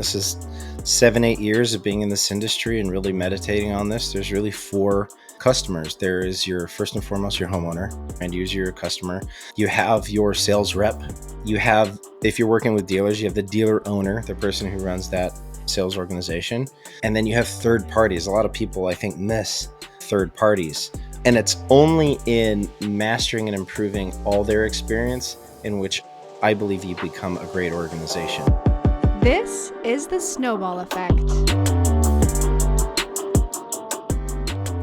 This is 7, 8 years of being in this industry and really meditating on this. There's really four customers. There is your first and foremost, your homeowner, end user, your customer. You have your sales rep. You have, if you're working with dealers, you have the dealer owner, the person who runs that sales organization. And then you have third parties. A lot of people, I think, miss third parties. And it's only in mastering and improving all their experience in which I believe you become a great organization. This is the Snowball Effect.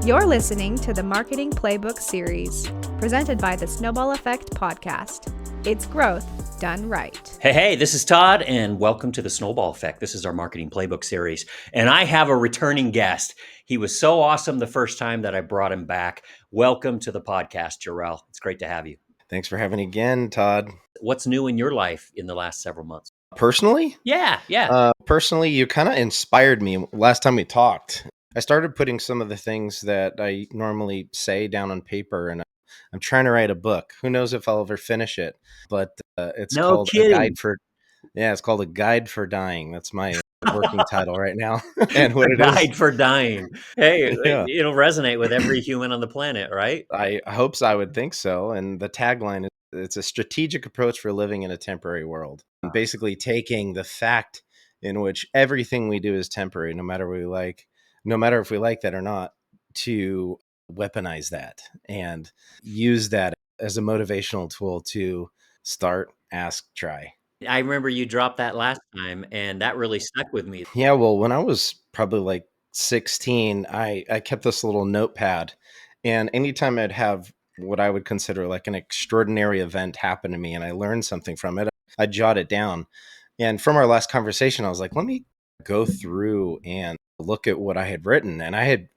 You're listening to the Marketing Playbook series, presented by the Snowball Effect podcast. It's growth done right. Hey, this is Todd, and welcome to the Snowball Effect. This is our Marketing Playbook series, and I have a returning guest. He was so awesome the first time that I brought him back. Welcome to the podcast, Jorrel. It's great to have you. Thanks for having me again, Todd. What's new in your life in the last several months? Personally? Yeah. Personally, you kind of inspired me last time we talked. I started putting some of the things that I normally say down on paper, and I'm trying to write a book. Who knows if I'll ever finish it, but it's called kidding. It's called A Guide for Dying. That's my working title right now. And what it Guide for Dying. Hey, Yeah. It'll resonate with every human on the planet, right? I hope so. I would think so. And the tagline is, it's a strategic approach for living in a temporary world. And basically taking the fact in which everything we do is temporary, no matter if we like that or not, to weaponize that and use that as a motivational tool to start, ask, try. I remember you dropped that last time, and that really stuck with me. Yeah, well, when I was probably like 16, I kept this little notepad, and anytime I'd have what I would consider like an extraordinary event happen to me and I learned something from it, I'd jot it down. And from our last conversation, I was like, let me go through and look at what I had written. And I had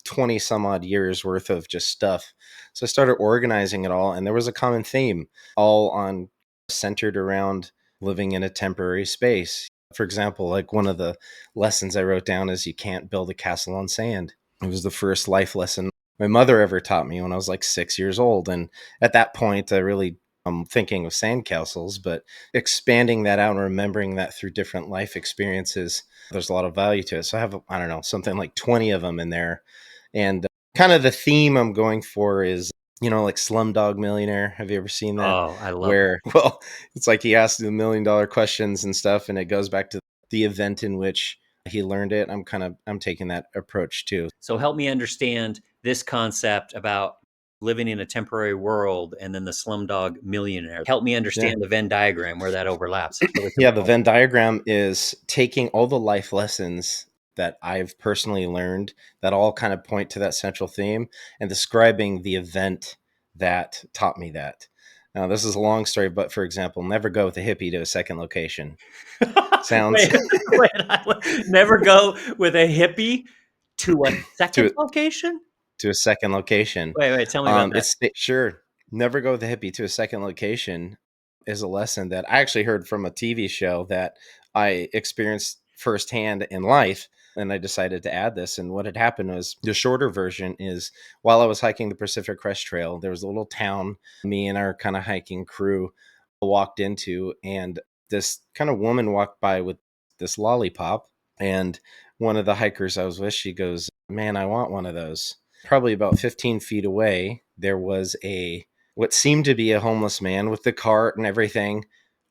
20 some odd years worth of just stuff. So I started organizing it all, and there was a common theme, all on centered around living in a temporary space. For example, like one of the lessons I wrote down is you can't build a castle on sand. It was the first life lesson my mother ever taught me when I was like 6 years old. And at that point, I'm thinking of sandcastles, but expanding that out and remembering that through different life experiences, there's a lot of value to it. So I have, I don't know, something like 20 of them in there. And kind of the theme I'm going for is, like Slumdog Millionaire. Have you ever seen that? Oh, I love Where, well, it's like he asks the $1 million questions and stuff, and it goes back to the event in which he learned it. I'm taking that approach too. So help me understand this concept about living in a temporary world and then the Slumdog Millionaire. Help me understand the Venn diagram where that overlaps. Yeah, the Venn diagram is taking all the life lessons that I've personally learned that all kind of point to that central theme and describing the event that taught me that. Now, this is a long story, but for example, never go with a hippie to a second location. Sounds... Never go with a hippie to a second location? To a second location. Wait, tell me about that. Sure. Never go with a hippie to a second location is a lesson that I actually heard from a TV show that I experienced firsthand in life. And I decided to add this. And what had happened was, the shorter version is, while I was hiking the Pacific Crest Trail, there was a little town me and our kind of hiking crew walked into, and this kind of woman walked by with this lollipop. And one of the hikers I was with, she goes, "Man, I want one of those." Probably about 15 feet away, there was what seemed to be a homeless man with the cart and everything.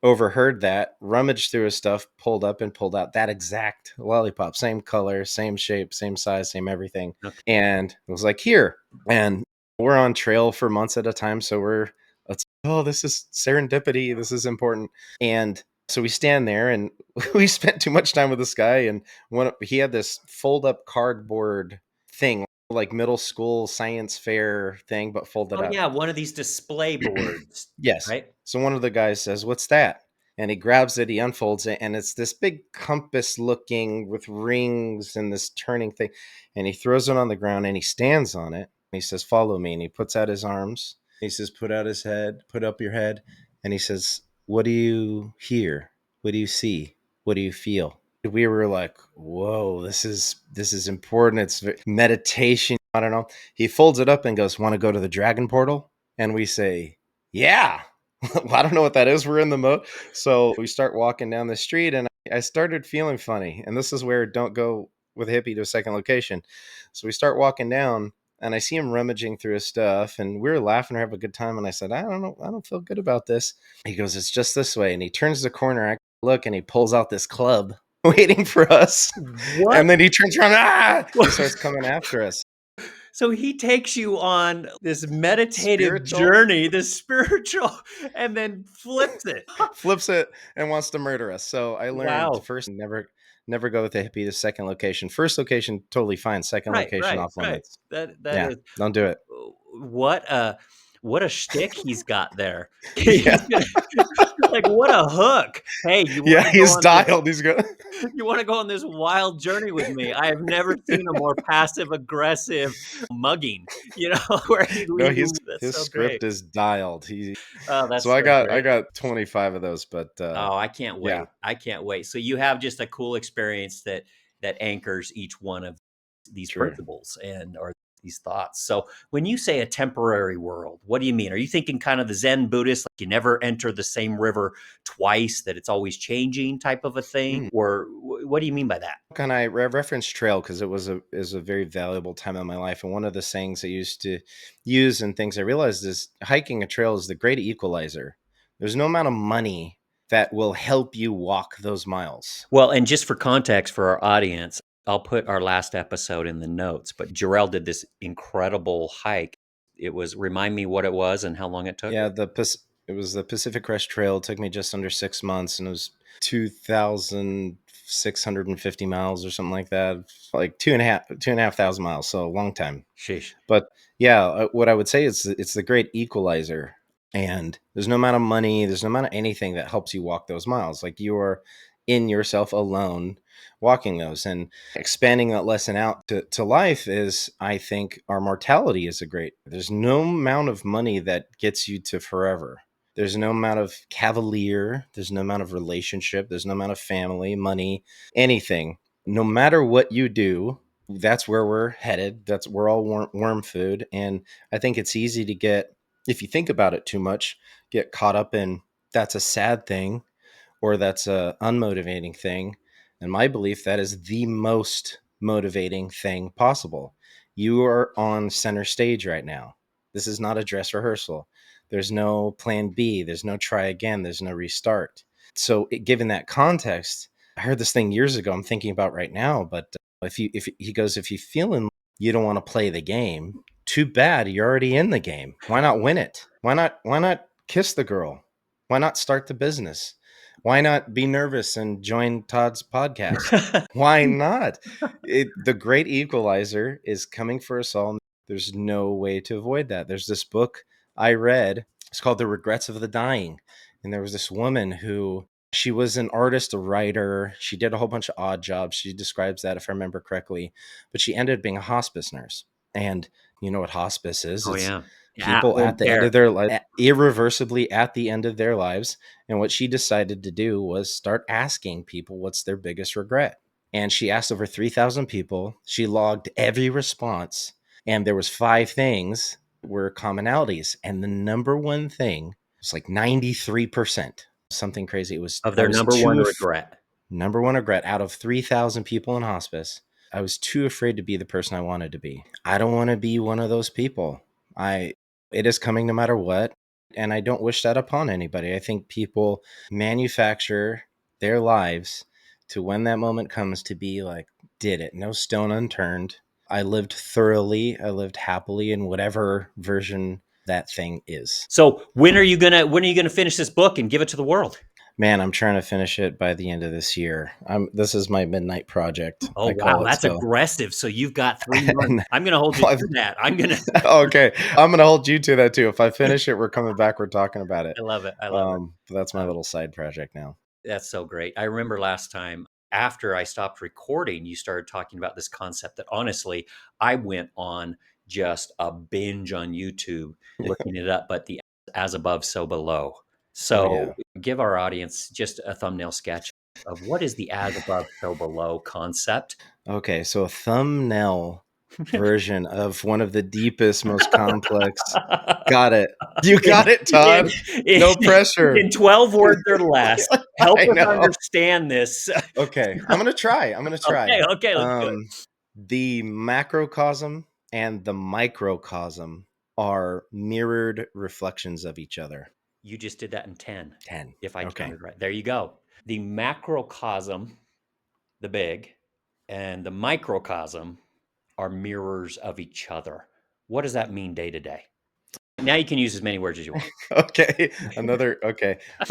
Overheard that, rummaged through his stuff, pulled up and pulled out that exact lollipop, same color, same shape, same size, same everything. Okay. And it was like, here. And we're on trail for months at a time. So this is serendipity. This is important. And so we stand there, and we spent too much time with this guy. And he had this fold up cardboard thing, like middle school science fair thing, but folded up. Oh yeah, one of these display boards. Yes. Right? So one of the guys says, "What's that?" And he grabs it, he unfolds it, and it's this big compass looking with rings and this turning thing. And he throws it on the ground and he stands on it. And he says, "Follow me." And he puts out his arms. He says, "Put out his head, put up your head." And he says, "What do you hear? What do you see? What do you feel?" We were like, whoa, this is important. It's meditation. I don't know. He folds it up and goes, "Want to go to the dragon portal?" And we say, "Yeah." Well, I don't know what that is. We're in the mode. So we start walking down the street, and I started feeling funny, and this is where don't go with a hippie to a second location. So we start walking down, and I see him rummaging through his stuff, and we were laughing or having a good time. And I said, I don't know, I don't feel good about this. He goes, it's just this way. And he turns the corner, I look, and he pulls out this club waiting for us. What? And then he turns around, he starts coming after us. So he takes you on this meditative Spiritual, journey, this spiritual, and then flips it. flips it and wants to murder us. So I learned Wow. first, never go with a hippie to second location. First location, totally fine. Second Right, location, right, off right. limits. That Yeah, is don't do it. what a shtick he's got there. Yeah, He's gonna like, what a hook. Hey, you yeah, wanna go he's on this dialed. He's going. you wanna go on this wild journey with me? I have never seen a more passive aggressive mugging, where he No, leaves you that's his so great. script is dialed. He Oh, so that's I so got I great. got 25 of those, but Oh, I can't yeah, wait. I can't wait. So you have just a cool experience that anchors each one of these sure. principles and or these thoughts. So when you say a temporary world, what do you mean? Are you thinking kind of the Zen Buddhist, like you never enter the same river twice, that it's always changing type of a thing? Mm. Or what do you mean by that? Can I reference trail because it was a very valuable time in my life, and one of the sayings I used to use and things I realized is hiking a trail is the great equalizer. There's no amount of money that will help you walk those miles. Well, and just for context for our audience, I'll put our last episode in the notes, but Jorrel did this incredible hike. It was, remind me what it was and how long it took. Yeah, it was the Pacific Crest Trail. It took me just under 6 months, and it was 2,650 miles or something like that, like two and a half thousand miles. So a long time. Sheesh. But yeah, what I would say is it's the great equalizer. And there's no amount of money, there's no amount of anything that helps you walk those miles. Like you are in yourself alone walking those. And expanding that lesson out to life is, I think, our mortality is a great. There's no amount of money that gets you to forever. There's no amount of cavalier. There's no amount of relationship. There's no amount of family, money, anything. No matter what you do, that's where we're headed. We're all worm food. And I think it's easy to get, if you think about it too much, get caught up in that's a sad thing or that's a unmotivating thing. And my belief, that is the most motivating thing possible. You are on center stage right now. This is not a dress rehearsal. There's no plan B. There's no try again. There's no restart. So given that context, I heard this thing years ago. I'm thinking about right now, but if he goes, if you feeling you don't want to play the game, too bad. You're already in the game. Why not win it? Why not kiss the girl? Why not start the business? Why not be nervous and join Todd's podcast? Why not? The great equalizer is coming for us all. There's no way to avoid that. There's this book I read. It's called The Regrets of the Dying. And there was this woman who, she was an artist, a writer. She did a whole bunch of odd jobs. She describes that, if I remember correctly. But she ended up being a hospice nurse. And you know what hospice is? Oh It's yeah. Yeah, people home at the end care. of their life, irreversibly at the end of their lives. And what she decided to do was start asking people what's their biggest regret. And she asked over 3,000 people. She logged every response. And there was five things were commonalities. And the number one thing was like 93%. Something crazy. It was, Of I their was number one too, regret. number one regret out of 3,000 people in hospice. I was too afraid to be the person I wanted to be. I don't want to be one of those people. It is coming no matter what. And I don't wish that upon anybody. I think people manufacture their lives to when that moment comes to be like, did it, no stone unturned. I lived thoroughly. I lived happily in whatever version that thing is. So when are you gonna finish this book and give it to the world? Man, I'm trying to finish it by the end of this year. This is my midnight project, Oh I wow, call it. that's So, aggressive. So you've got 3 months. and, I'm gonna hold you to that. I'm gonna okay, I'm gonna hold you to that too. If I finish it, we're coming back. We're talking about it. I love it. I love it. But that's my Um, little side project now. That's so great. I remember last time after I stopped recording, you started talking about this concept that honestly, I went on just a binge on YouTube looking it up, but the as above, so below. Oh So yeah. give our audience just a thumbnail sketch of what is the as above, so below concept. Okay, so a thumbnail version of one of the deepest, most complex. Got it. You got it, Todd. No pressure. In 12 words or less. Help I us know. understand this. Okay, I'm gonna try. Okay, let's do it. The macrocosm and the microcosm are mirrored reflections of each other. You just did that in 10, 10. if I Okay. counted right. There you go. The macrocosm, the big, and the microcosm are mirrors of each other. What does that mean day to day? Now you can use as many words as you want. Okay.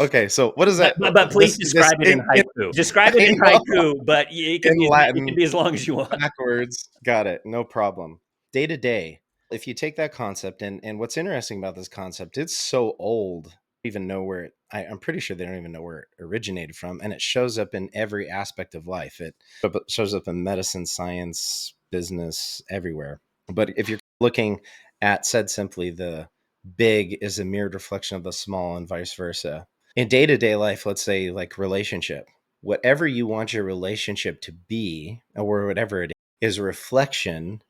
Okay. So what is that? But please This describe it in haiku. Describe it I in know, haiku, but in it can Latin be as long as you want. backwards. Got it. No problem. Day to day. If you take that concept and what's interesting about this concept, it's so old. Even know where I'm pretty sure they don't even know where it originated from, and it shows up in every aspect of life. It shows up in medicine, science, business, everywhere. But if you're looking at, said simply, the big is a mirrored reflection of the small and vice versa. In day-to-day life, let's say like relationship, whatever you want your relationship to be, or whatever it is a reflection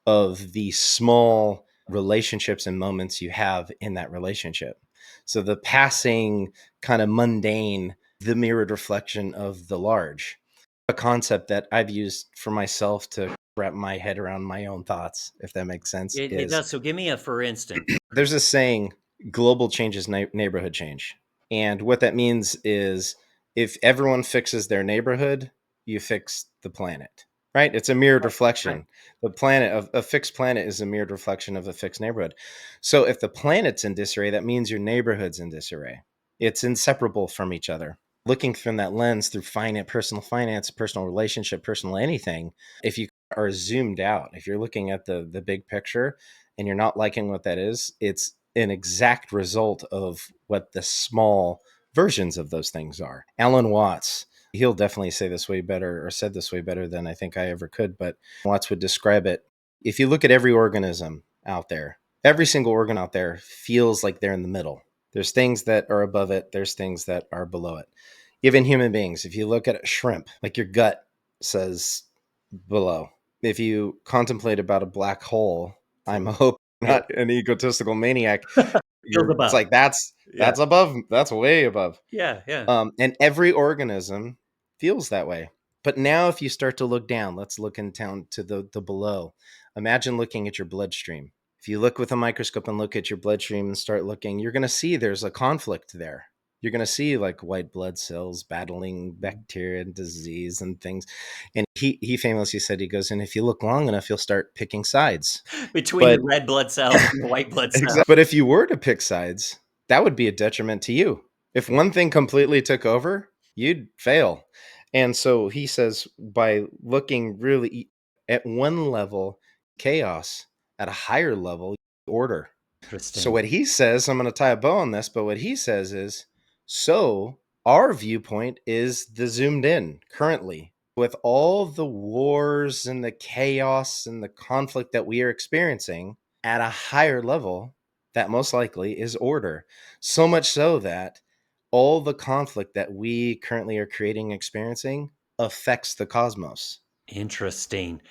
of the small relationships and moments you have in that relationship. So the passing, kind of mundane, the mirrored reflection of the large. A concept that I've used for myself to wrap my head around my own thoughts, if that makes sense, It is does. So give me a for instance. there's this saying, global change is neighborhood change. And what that means is if everyone fixes their neighborhood, you fix the planet, right? It's a mirrored Right. reflection. The planet, a fixed planet is a mirrored reflection of a fixed neighborhood. So if the planet's in disarray, that means your neighborhood's in disarray. It's inseparable from each other. Looking from that lens through finance, personal relationship, personal anything, if you are zoomed out, if you're looking at the big picture, and you're not liking what that is, it's an exact result of what the small versions of those things are. Alan Watts, he'll definitely say this way better, or said this way better than I think I ever could, but Watts would describe it. If you look at every organism out there, every single organ out there feels like they're in the middle. There's things that are above it, there's things that are below it. Even human beings, if you look at a shrimp, like your gut says below. If you contemplate about a black hole, I'm hoping Feel, not an egotistical maniac. feels It's above. like that's Yeah. above, that's way above. Yeah. Yeah. And every organism feels that way. But now, if you start to look down, let's look in down to the below. Imagine looking at your bloodstream. If you look with a microscope and look at your bloodstream and start looking, you're going to see there's a conflict there. You're going to see like white blood cells battling bacteria and disease and things. And he famously said, he goes, and if you look long enough, you'll start picking sides. Between the But red blood cells and the white blood cells. exactly. But if you were to pick sides, that would be a detriment to you. If one thing completely took over, you'd fail. And so he says, by looking really at one level, chaos, at a higher level, order. So Interesting. what he says, I'm going to tie a bow on this, but what he says is, so our viewpoint is the zoomed in currently with all the wars and the chaos and the conflict that we are experiencing at a higher level, that most likely is order. So much so that all the conflict that we currently are creating and experiencing affects the cosmos. Interesting.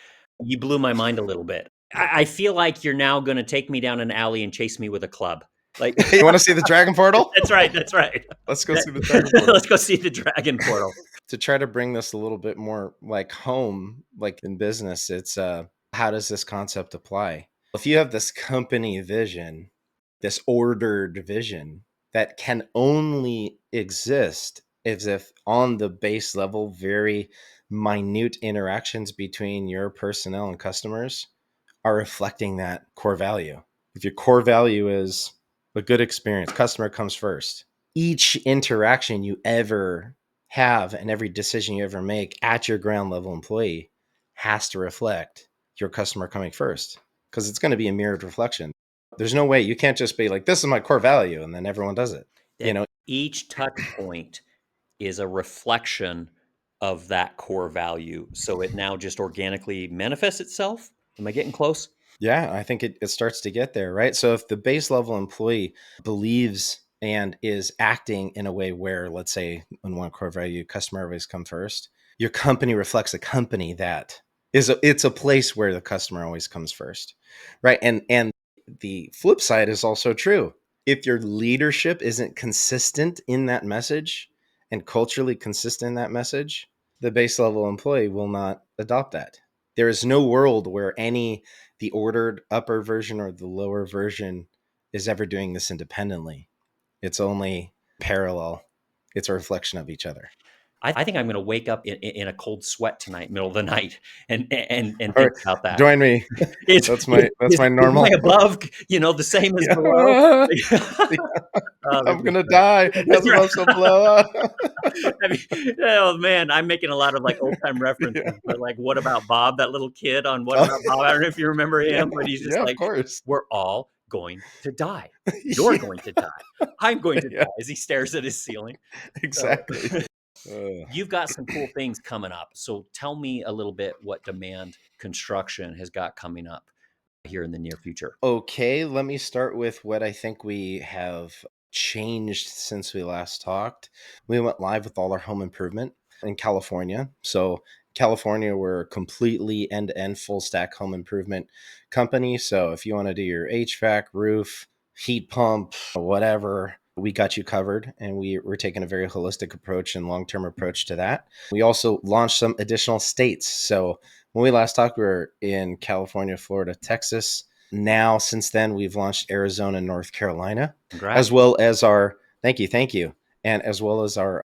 You blew my mind a little bit. I feel like you're now going to take me down an alley and chase me with a club. Like, You want to see the dragon portal? that's right. That's right. Let's go see the dragon portal. Let's go see the dragon portal. To try to bring this a little bit more like home, like in business, it's how does this concept apply? If you have this company vision, this ordered vision that can only exist as if on the base level, very minute interactions between your personnel and customers are reflecting that core value. If your core value is a good experience, customer comes first. Each interaction you ever have and every decision you ever make at your ground level employee has to reflect your customer coming first, because it's going to be a mirrored reflection. There's no way you can't just be like, this is my core value, and then everyone does it. You That know, each touch point is a reflection of that core value. So it now just organically manifests itself. Am I getting close? yeah, I think it starts to get there, right? So if the base level employee believes and is acting in a way where, let's say, in one core value, customer always come first, your company reflects a company that It's a place where the customer always comes first, right? And the flip side is also true. If your leadership isn't consistent in that message and culturally consistent in that message, the base level employee will not adopt that. There is no world where the ordered upper version or the lower version is ever doing this independently. It's only parallel. It's a reflection of each other. I think I'm going to wake up in a cold sweat tonight, middle of the night, and All think right, about that. join me. Is That's my is my normal. above, the same as below? Yeah. Oh, they're I'm just gonna great. die as Right. above, so below. I mean, oh man, I'm making a lot of like old time Yeah. references, but like, what about Bob? That little kid on What Oh, About Bob? I don't know if you remember yeah, him, but he's just yeah, of like, course. we're all going to die. You're Yeah, going to die. I'm going to yeah, die as he stares at his ceiling. So exactly. you've got some cool things coming up. So tell me a little bit what Demand Construction has got coming up here in the near future. Okay, let me start with what I think we have changed since we last talked. We went live with all our home improvement in California. So, California, we're a completely end to end full stack home improvement company. So, if you want to do your HVAC, roof, heat pump, whatever, we got you covered. And we're taking a very holistic approach and long term approach to that. We also launched some additional states. So, when we last talked, we were in California, Florida, Texas. Now, since then, we've launched Arizona and North Carolina, Congrats. as well as our, thank you, and as well as our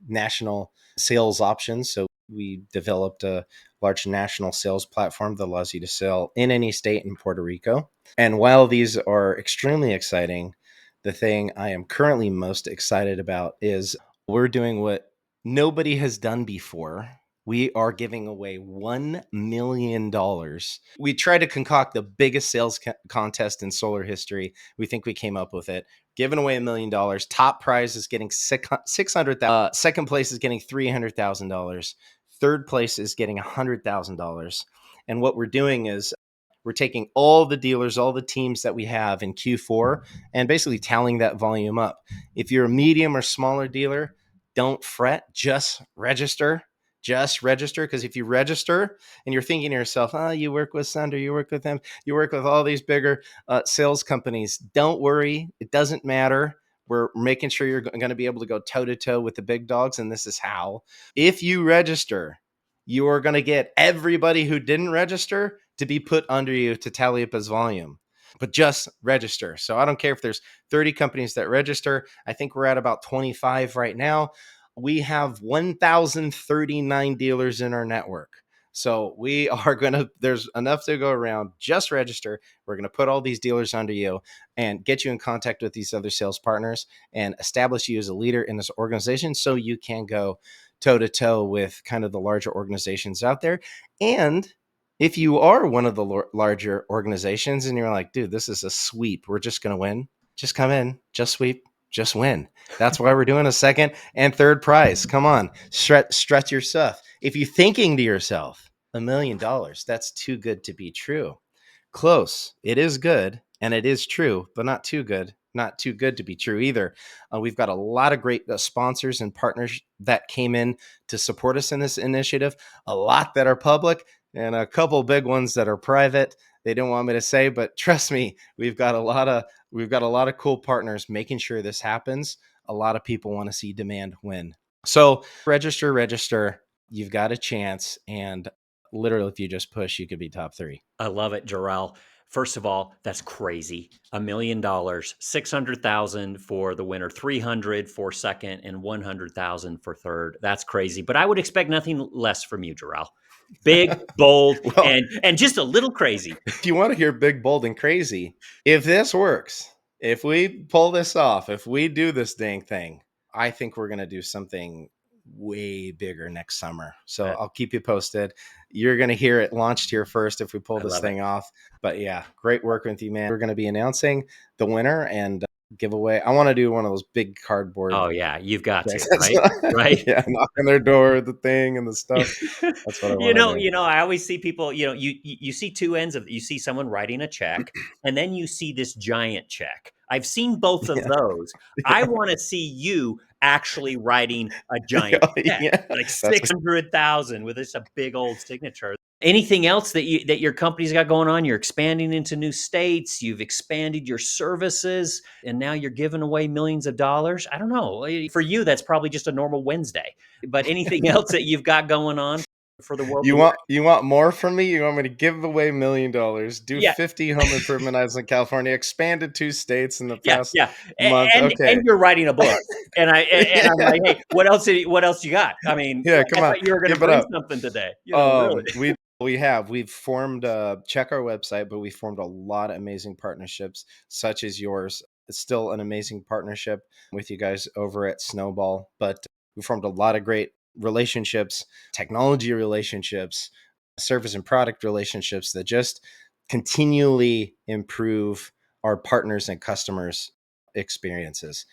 national sales options. So we developed a large national sales platform that allows you to sell in any state in Puerto Rico. And while these are extremely exciting, the thing I am currently most excited about is we're doing what nobody has done before. We are giving away $1 million. We tried to concoct the biggest sales contest in solar history. We think we came up with it. Giving away $1 million. Top prize is getting 600,000. Second place is getting $300,000. Third place is getting $100,000. And what we're doing is we're taking all the dealers, all the teams that we have in Q4, and basically tallying that volume up. If you're a medium or smaller dealer, don't fret. Just register, because if you register and you're thinking to yourself, oh, you work with Sunder, you work with them, you work with all these bigger sales companies, don't worry. It doesn't matter. We're making sure you're going to be able to go toe to toe with the big dogs. And this is how. If you register, you are going to get everybody who didn't register to be put under you to tally up as volume. But just register. So I don't care if there's 30 companies that register. I think we're at about 25 right now. We have 1,039 dealers in our network. So we are going to, there's enough to go around. Just register. We're going to put all these dealers under you and get you in contact with these other sales partners and establish you as a leader in this organization so you can go toe to toe with kind of the larger organizations out there. And if you are one of the larger organizations and you're like, dude, this is a sweep, we're just going to win, just come in, just sweep, just win. That's why we're doing a second and third prize. Come on, stretch your stuff. If you're thinking to yourself, $1 million, that's too good to be true. Close. It is good and it is true, but not too good. Not too good to be true either. We've got a lot of great sponsors and partners that came in to support us in this initiative, a lot that are public and a couple big ones that are private. They didn't want me to say, but trust me, we've got a lot of cool partners making sure this happens. A lot of people want to see Demand win. So register. You've got a chance. And literally, if you just push, you could be top 3. I love it, Jorrel. First of all, that's crazy. $1 million, 600,000 for the winner, 300 for second, and 100,000 for third. That's crazy. But I would expect nothing less from you, Jorrel. Big, bold, Well, and just a little crazy. if you want to hear big, bold, and crazy, if this works, if we pull this off, if we do this dang thing, I think we're going to do something way bigger next summer. So I'll keep you posted. You're going to hear it launched here first if we pull I this love it. thing off. But yeah, great working with you, man. We're going to be announcing the winner and giveaway. I want to do one of those big cardboard Oh yeah, you've got to, checks. right? Right. Yeah, knock on their door, the thing and the stuff. That's what I want to do. I always see people, you see two ends of, you see someone writing a check and then you see this giant check. I've seen both of Yeah, those. I yeah. want to see you actually writing a giant Oh, check, yeah, like that's 600,000 with just a big old signature. Anything else that your company's got going on? You're expanding into new states, you've expanded your services, and now you're giving away millions of dollars. I don't know. For you, that's probably just a normal Wednesday. But anything else that you've got going on for the world to hear? you want more from me? You want me to give away $1,000,000, do Yeah, 50 home improvement items in California, expanded 2 states in the yeah, past yeah. month? And Okay. you're writing a book. And I'm Yeah. like, "Hey, what else you got?" I mean, Yeah, I come on, thought you were gonna give it bring up. something today, really. We've formed check our website, but we formed a lot of amazing partnerships such as yours. It's still an amazing partnership with you guys over at Snowball, but we formed a lot of great relationships, technology relationships, service and product relationships that just continually improve our partners and customers experiences.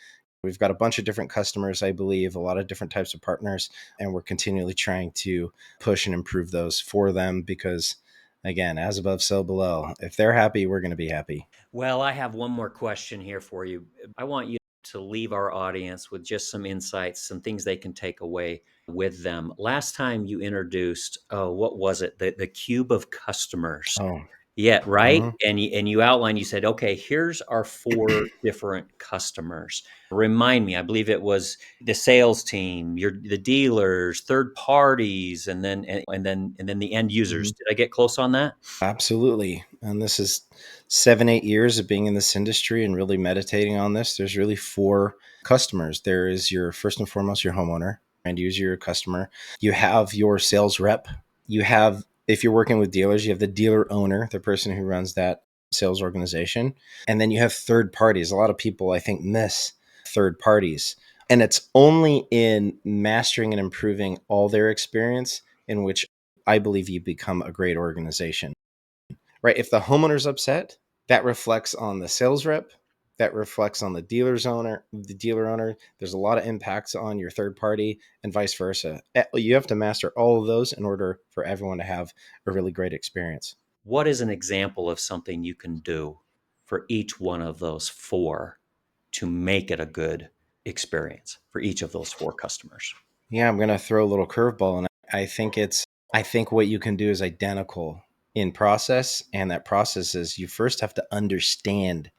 We've got a bunch of different customers, I believe, a lot of different types of partners, and we're continually trying to push and improve those for them because, again, as above, so below. If they're happy, we're going to be happy. Well, I have one more question here for you. I want you to leave our audience with just some insights, some things they can take away with them. Last time you introduced, oh, what was it? The cube of customers. Oh, Yeah, right? mhm. And you outlined, you said, "Okay, here's our 4 different customers." Remind me, I believe it was the sales team, the dealers, third parties, and then the end users. Mhm. Did I get close on that? Absolutely. And this is 7, 8 years of being in this industry and really meditating on this. There's really 4 customers. There is your first and foremost, your homeowner, and user, your customer. You have your sales rep. You have, if you're working with dealers, you have the dealer owner, the person who runs that sales organization. And then you have third parties. A lot of people, I think, miss third parties. And it's only in mastering and improving all their experience in which I believe you become a great organization. Right? If the homeowner's upset, that reflects on the sales rep, that reflects on the dealer owner. There's a lot of impacts on your third party and vice versa. You have to master all of those in order for everyone to have a really great experience. What is an example of something you can do for each one of those 4 to make it a good experience for each of those 4 customers? Yeah, I'm going to throw a little curveball, and I think what you can do is identical in process, and that process is you first have to understand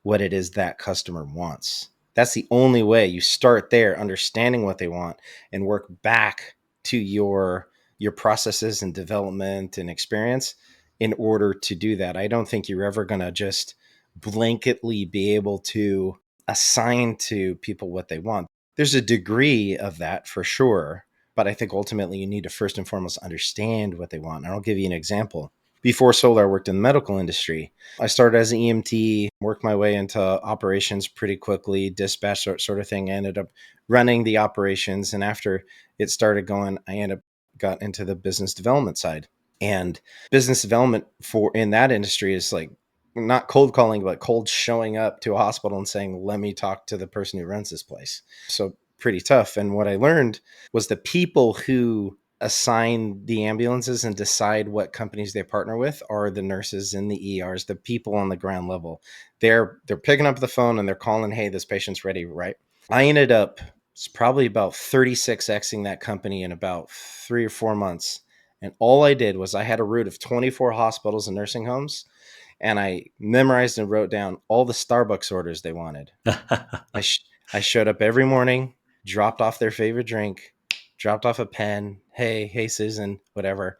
what it is that customer wants. That's the only way. You start there, understanding what they want, and work back to your processes and development and experience in order to do that. I don't think you're ever going to just blanketly be able to assign to people what they want. There's a degree of that for sure, but I think ultimately you need to first and foremost understand what they want. And I'll give you an example. Before solar, I worked in the medical industry. I started as an EMT, worked my way into operations pretty quickly, dispatch sort of thing. I ended up running the operations. And after it started going, I ended up got into the business development side. And business development for in that industry is like not cold calling, but cold showing up to a hospital and saying, let me talk to the person who runs this place. So pretty tough. And what I learned was the people who assign the ambulances and decide what companies they partner with are the nurses in the ERs, the people on the ground level. They're picking up the phone and they're calling, hey, this patient's ready, right? I ended up it's probably about 36xing that company in about 3 or 4 months. And all I did was I had a route of 24 hospitals and nursing homes, and I memorized and wrote down all the Starbucks orders they wanted. I, sh- I showed up every morning, dropped off their favorite drink, dropped off a pen. Hey, Susan, whatever.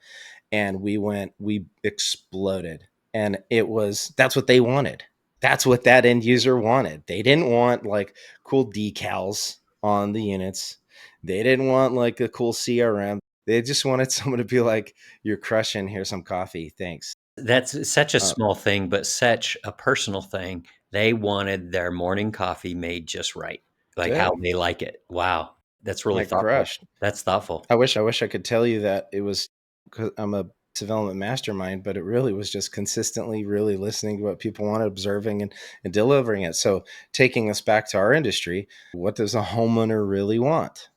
And we exploded. And that's what they wanted. That's what that end user wanted. They didn't want like cool decals on the units. They didn't want like a cool CRM. They just wanted someone to be like, you're crushing. Here's some coffee. Thanks. That's such a Uh, small thing, but such a personal thing. They wanted their morning coffee made just right, like how Good. they like it. Wow, that's really I thoughtful. crushed. That's thoughtful. I wish I could tell you that it was 'cause I'm a development mastermind, but it really was just consistently really listening to what people wanted, observing and delivering it. So taking us back to our industry, what does a homeowner really want?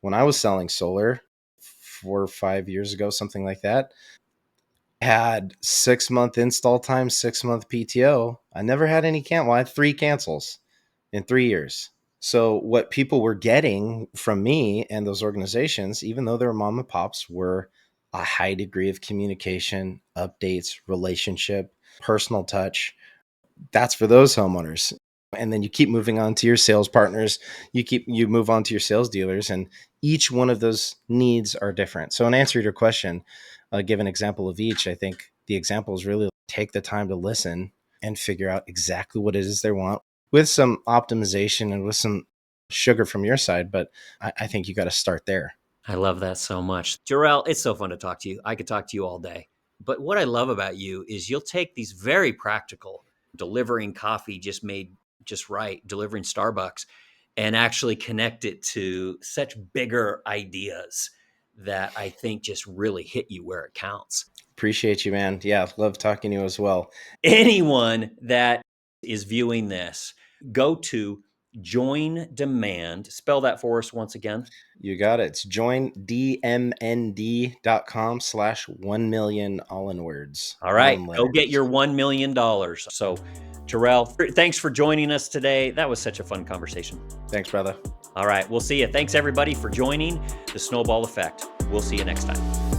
When I was selling solar 4 or 5 years ago, something like that, had 6 month install time, 6 month PTO. I never had any well, I had 3 cancels in 3 years. So what people were getting from me and those organizations, even though they were mom and pops, were a high degree of communication, updates, relationship, personal touch. That's for those homeowners. And then you keep moving on to your sales partners, you move on to your sales dealers, and each one of those needs are different. So in answer to your question, give an example of each. I think the example is really take the time to listen and figure out exactly what it is they want with some optimization and with some sugar from your side. But I think you got to start there. I love that so much. Jorrel, it's so fun to talk to you. I could talk to you all day. But what I love about you is you'll take these very practical, delivering coffee just made just right, delivering Starbucks, and actually connect it to such bigger ideas that I think just really hit you where it counts. Appreciate you, man. Yeah, love talking to you as well. Anyone that is viewing this, go to Join Demand. Spell that for us once again. You got it. It's joindmnd.com/1 million, all in words. All right, One go get letters. your $1 million. So, Jorrel, thanks for joining us today. That was such a fun conversation. Thanks, brother. All right, we'll see you. Thanks, everybody, for joining the Snowball Effect. We'll see you next time.